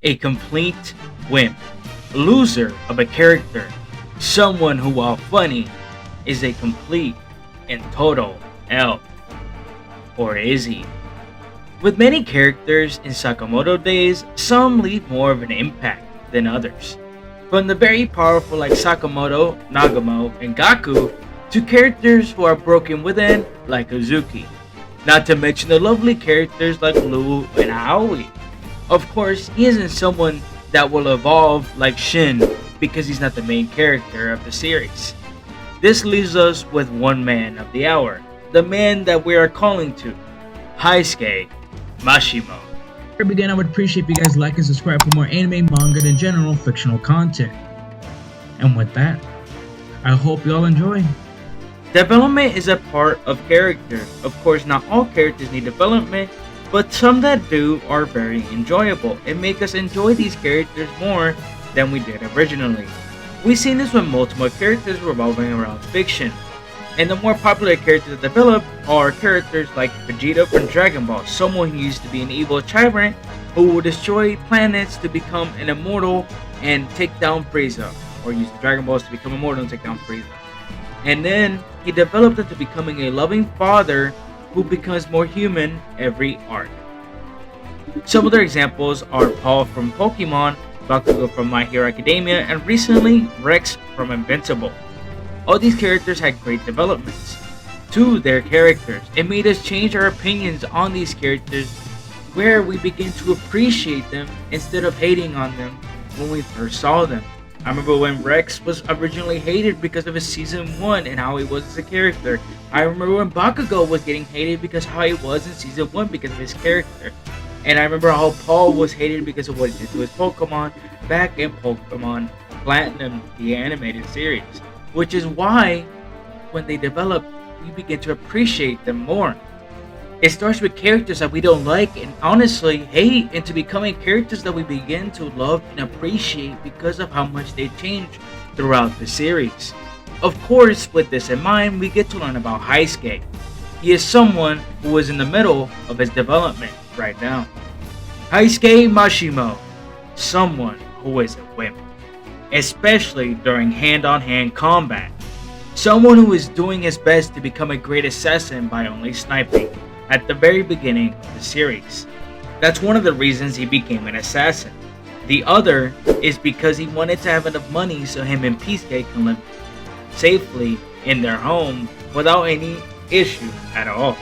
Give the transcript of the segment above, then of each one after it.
a complete wimp, loser of a character, someone who, while funny, is a complete and total L. Or is he? With many characters in Sakamoto Days, some leave more of an impact than others. From the very powerful like Sakamoto, Nagamo, and Gaku, to characters who are broken within like Uzuki. Not to mention the lovely characters like Lu and Aoi. Of course, he isn't someone that will evolve like Shin because he's not the main character of the series. This leaves us with one man of the hour, the man that we are calling to, Heisuke Mashimo. Before we begin, I would appreciate if you guys like and subscribe for more anime, manga, and general fictional content. And with that, I hope you all enjoy. Development is a part of character. Of course, not all characters need development, but some that do are very enjoyable and make us enjoy these characters more than we did originally. We've seen this with multiple characters revolving around fiction, and the more popular characters that develop are characters like Vegeta from Dragon Ball, someone who used to be an evil tyrant who will destroy planets to become an immortal and take down Frieza, or use the Dragon Balls to become immortal and take down Frieza. And then he developed into becoming a loving father who becomes more human every arc. Some other examples are Paul from Pokemon, Bakugo from My Hero Academia, and recently Rex from Invincible. All these characters had great developments to their characters. It made us change our opinions on these characters, where we begin to appreciate them instead of hating on them when we first saw them. I remember when Rex was originally hated because of his season 1 and how he was as a character. I remember when Bakugo was getting hated because how he was in season 1 because of his character. And I remember how Paul was hated because of what he did to his Pokemon back in Pokemon Platinum, the animated series. Which is why, when they develop, we begin to appreciate them more. It starts with characters that we don't like and honestly hate, into becoming characters that we begin to love and appreciate because of how much they change throughout the series. Of course, with this in mind, we get to learn about Heisuke. He is someone who is in the middle of his development right now. Heisuke Mashimo, someone who is a wimp, especially during hand-on-hand combat. Someone who is doing his best to become a great assassin by only sniping at the very beginning of the series. That's one of the reasons he became an assassin. The other is because he wanted to have enough money so him and Peasuke can live safely in their home without any issue at all.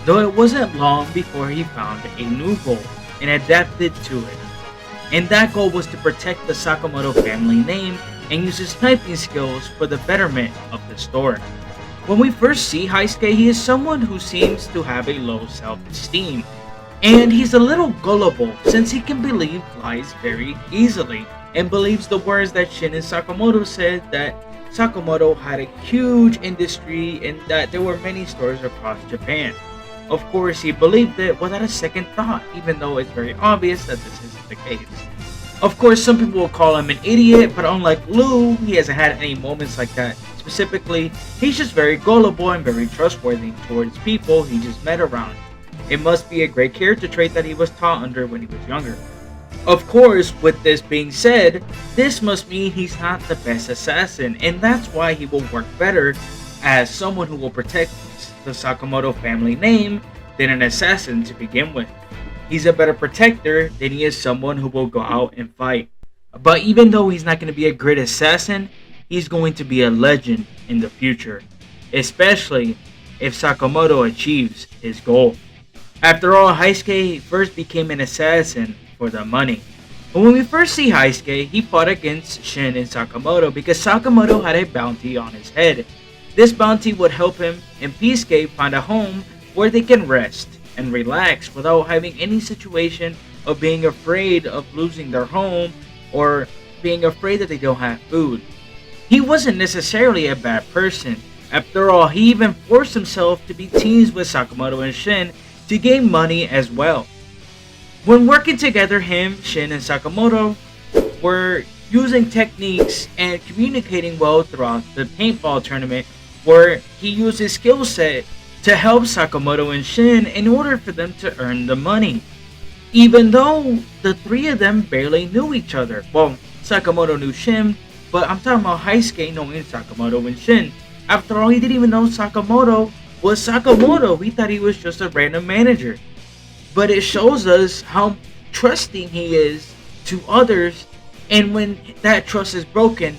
Though it wasn't long before he found a new goal and adapted to it. And that goal was to protect the Sakamoto family name and use his sniping skills for the betterment of the story. When we first see Heisuke, he is someone who seems to have a low self-esteem, and he's a little gullible since he can believe lies very easily and believes the words that Shin and Sakamoto said, that Sakamoto had a huge industry and that there were many stores across Japan. Of course, he believed it without a second thought, even though it's very obvious that this isn't the case. Of course, some people will call him an idiot, but unlike Lou, he hasn't had any moments like that. Specifically, he's just very gullible and very trustworthy towards people he just met around. It must be a great character trait that he was taught under when he was younger. Of course, with this being said, this must mean he's not the best assassin, and that's why he will work better as someone who will protect the Sakamoto family name than an assassin to begin with. He's a better protector than he is someone who will go out and fight. But even though he's not going to be a great assassin, he's going to be a legend in the future, especially if Sakamoto achieves his goal. After all, Heisuke first became an assassin for the money. But when we first see Heisuke, he fought against Shin and Sakamoto because Sakamoto had a bounty on his head. This bounty would help him and Peasuke find a home where they can rest and relax without having any situation of being afraid of losing their home or being afraid that they don't have food. He wasn't necessarily a bad person. After all, he even forced himself to be teams with Sakamoto and Shin to gain money as well. When working together, him, Shin, and Sakamoto were using techniques and communicating well throughout the paintball tournament, where he used his skill set to help Sakamoto and Shin in order for them to earn the money. even though the three of them barely knew each other. Well, Sakamoto knew Shin, but I'm talking about Heisuke knowing Sakamoto and Shin. After all, he didn't even know Sakamoto was Sakamoto. He thought he was just a random manager. But it shows us how trusting he is to others, and when that trust is broken,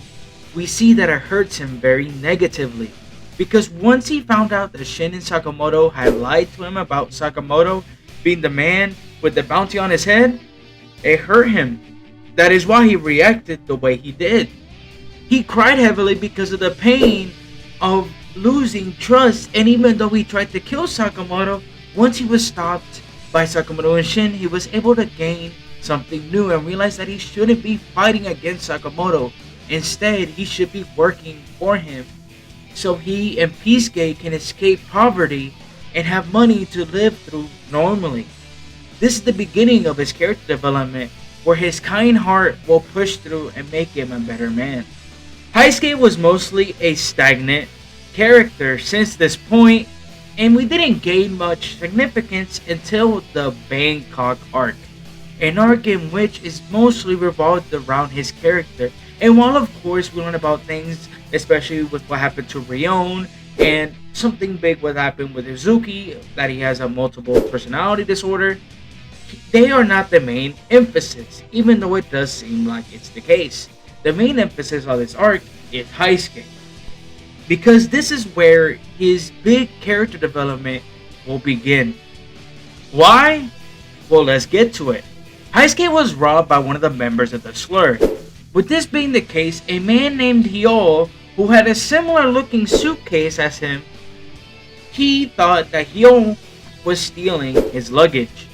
we see that it hurts him very negatively. Because once he found out that Shin and Sakamoto had lied to him about Sakamoto being the man with the bounty on his head, it hurt him. That is why he reacted the way he did. He cried heavily because of the pain of losing trust, and even though he tried to kill Sakamoto, once he was stopped by Sakamoto and Shin, he was able to gain something new and realize that he shouldn't be fighting against Sakamoto. Instead, he should be working for him so he and Peacegate can escape poverty and have money to live through normally. This is the beginning of his character development, where his kind heart will push through and make him a better man. Heisuke was mostly a stagnant character since this point, and we didn't gain much significance until the Bangkok arc, an arc in which is mostly revolved around his character. And while of course we learn about things, especially with what happened to Rion, and something big what happened with Izuki, that he has a multiple personality disorder, they are not the main emphasis, even though it does seem like it's the case. The main emphasis of this arc is Heisuke, because this is where his big character development will begin. Why? Well, let's get to it. Heisuke was robbed by one of the members of the Slur. With this being the case, a man named Hyo, who had a similar looking suitcase as him, he thought that Hyo was stealing his luggage,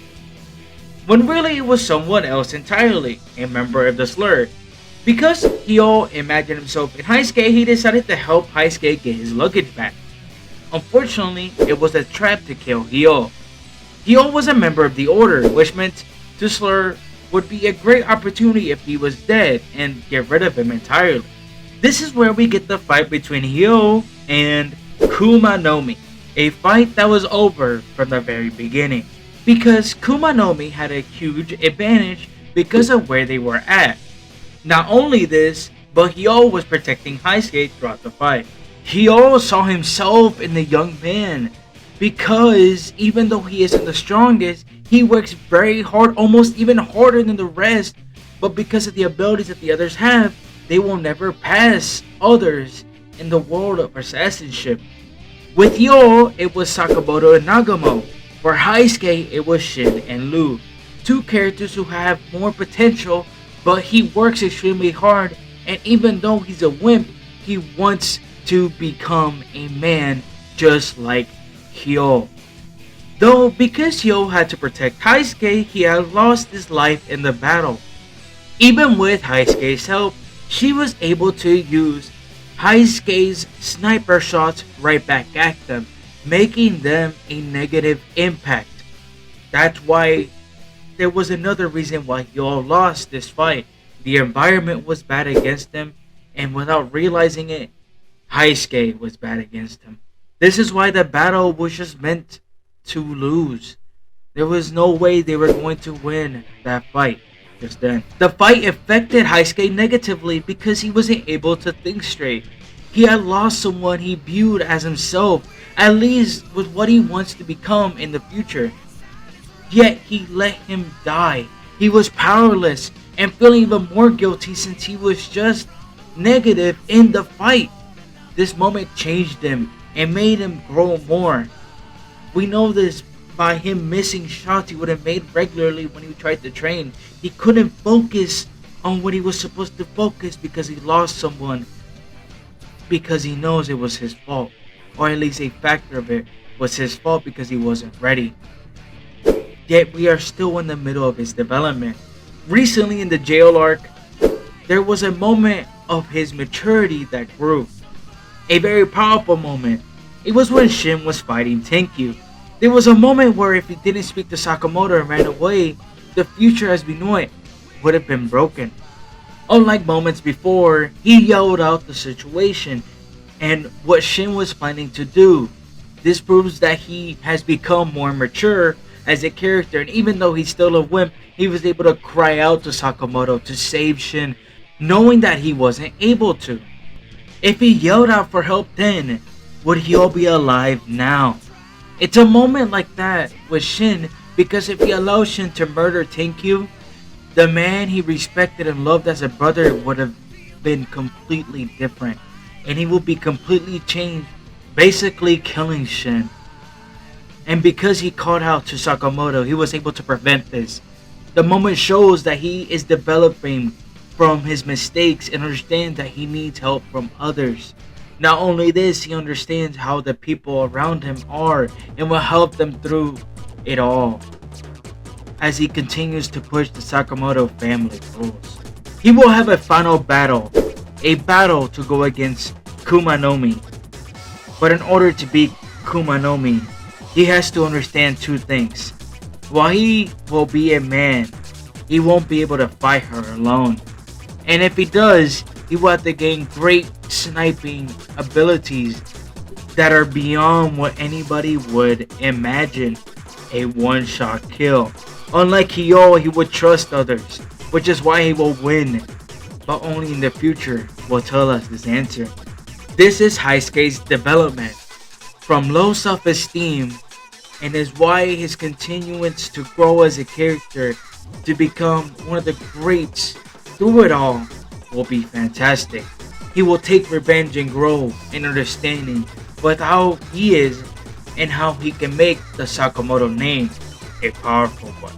when really it was someone else entirely, a member of the Slur. Because Hyo imagined himself in Heisuke, he decided to help Heisuke get his luggage back. Unfortunately, it was a trap to kill Hyo. Hyo was a member of the Order, which meant to Slur would be a great opportunity if he was dead and get rid of him entirely. This is where we get the fight between Hyo and Kumanomi, a fight that was over from the very beginning, because Kumanomi had a huge advantage because of where they were at. Not only this, but Hyo was protecting Heisuke throughout the fight. Hyo saw himself in the young man, because even though he isn't the strongest, he works very hard, almost even harder than the rest, but because of the abilities that the others have, they will never pass others in the world of assassinship. With Hyo, it was Sakamoto and Nagamo. For Heisuke, it was Shin and Lu, two characters who have more potential, but he works extremely hard, and even though he's a wimp, he wants to become a man just like Hyo. Though because Hyo had to protect Heisuke, he had lost his life in the battle. Even with Heisuke's help, she was able to use Heisuke's sniper shots right back at them, making them a negative impact. That's why there was another reason why Hyo lost this fight. The environment was bad against him, and without realizing it, Heisuke was bad against him. This is why the battle was just meant to lose. There was no way they were going to win that fight just then. The fight affected Heisuke negatively because he wasn't able to think straight. He had lost someone he viewed as himself, at least with what he wants to become in the future. Yet he let him die. He was powerless and feeling even more guilty since he was just negative in the fight. This moment changed him and made him grow more. We know this by him missing shots he would have made regularly when he tried to train. He couldn't focus on what he was supposed to focus because he lost someone, because he knows it was his fault, or at least a factor of it was his fault because he wasn't ready. Yet we are still in the middle of his development. Recently in the jail arc, there was a moment of his maturity that grew. A very powerful moment. It was when Shin was fighting Tenkyu. There was a moment where if he didn't speak to Sakamoto and ran away, the future as we know it would have been broken. Unlike moments before, he yelled out the situation and what Shin was planning to do. This proves that he has become more mature as a character, and even though he's still a wimp, he was able to cry out to Sakamoto to save Shin, knowing that he wasn't able to. If he yelled out for help then, would he all be alive now? It's a moment like that with Shin, because if he allowed Shin to murder Tenkyu, the man he respected and loved as a brother would have been completely different, and he will be completely changed, basically killing Shin. And because he called out to Sakamoto, he was able to prevent this. The moment shows that he is developing from his mistakes and understands that he needs help from others. Not only this, he understands how the people around him are and will help them through it all as he continues to push the Sakamoto family rules. He will have a final battle, a battle to go against Kumanomi. But in order to beat Kumanomi, he has to understand two things. While he will be a man, he won't be able to fight her alone. And if he does, he will have to gain great sniping abilities that are beyond what anybody would imagine. A one-shot kill. Unlike Kyo, he would trust others, which is why he will win. But only in the future will tell us this answer. This is Heisuke's development from low self-esteem, and is why his continuance to grow as a character to become one of the greats through it all will be fantastic. He will take revenge and grow in understanding with how he is and how he can make the Sakamoto name a powerful one.